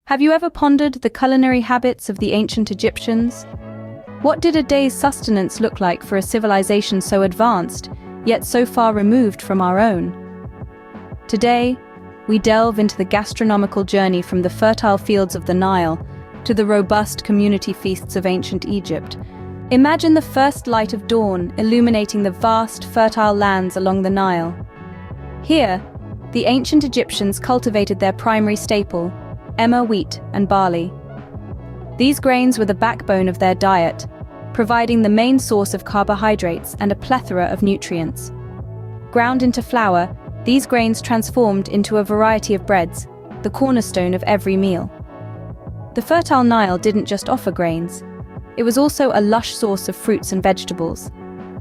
Have you ever pondered the culinary habits of the ancient Egyptians? What did a day's sustenance look like for a civilization so advanced, yet so far removed from our own? Today, we delve into the gastronomical journey from the fertile fields of the Nile to the robust community feasts of ancient Egypt. Imagine the first light of dawn illuminating the vast, fertile lands along the Nile. Here, the ancient Egyptians cultivated their primary staple, emmer wheat and barley. These grains were the backbone of their diet, providing the main source of carbohydrates and a plethora of nutrients. Ground into flour, these grains transformed into a variety of breads, the cornerstone of every meal. The fertile Nile didn't just offer grains. It was also a lush source of fruits and vegetables.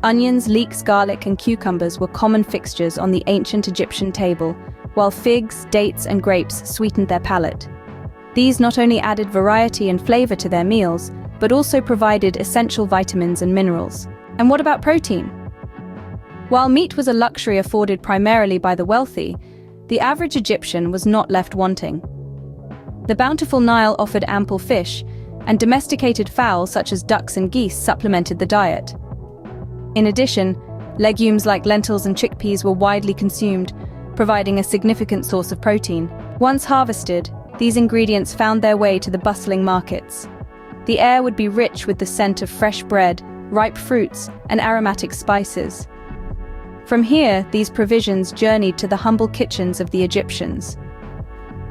Onions, leeks, garlic, and cucumbers were common fixtures on the ancient Egyptian table, while figs, dates, and grapes sweetened their palate. These not only added variety and flavor to their meals, but also provided essential vitamins and minerals. And what about protein? While meat was a luxury afforded primarily by the wealthy, the average Egyptian was not left wanting. The bountiful Nile offered ample fish, and domesticated fowl such as ducks and geese supplemented the diet. In addition, legumes like lentils and chickpeas were widely consumed, providing a significant source of protein. Once harvested, these ingredients found their way to the bustling markets. The air would be rich with the scent of fresh bread, ripe fruits, and aromatic spices. From here, these provisions journeyed to the humble kitchens of the Egyptians.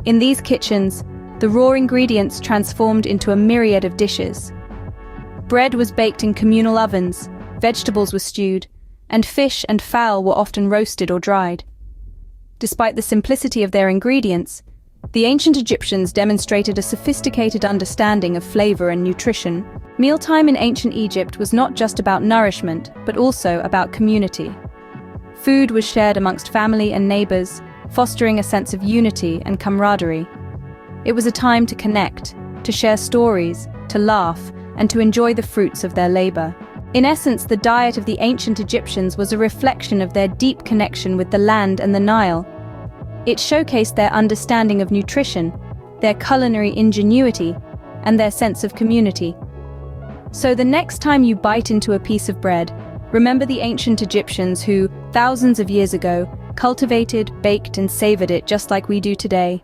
In these kitchens, the raw ingredients transformed into a myriad of dishes. Bread was baked in communal ovens, vegetables were stewed, and fish and fowl were often roasted or dried. Despite the simplicity of their ingredients, the ancient Egyptians demonstrated a sophisticated understanding of flavor and nutrition. Mealtime in ancient Egypt was not just about nourishment, but also about community. Food was shared amongst family and neighbors, fostering a sense of unity and camaraderie. It was a time to connect, to share stories, to laugh, and to enjoy the fruits of their labor. In essence, the diet of the ancient Egyptians was a reflection of their deep connection with the land and the Nile. It showcased their understanding of nutrition, their culinary ingenuity, and their sense of community. So the next time you bite into a piece of bread, remember the ancient Egyptians who, thousands of years ago, cultivated, baked, and savored it just like we do today.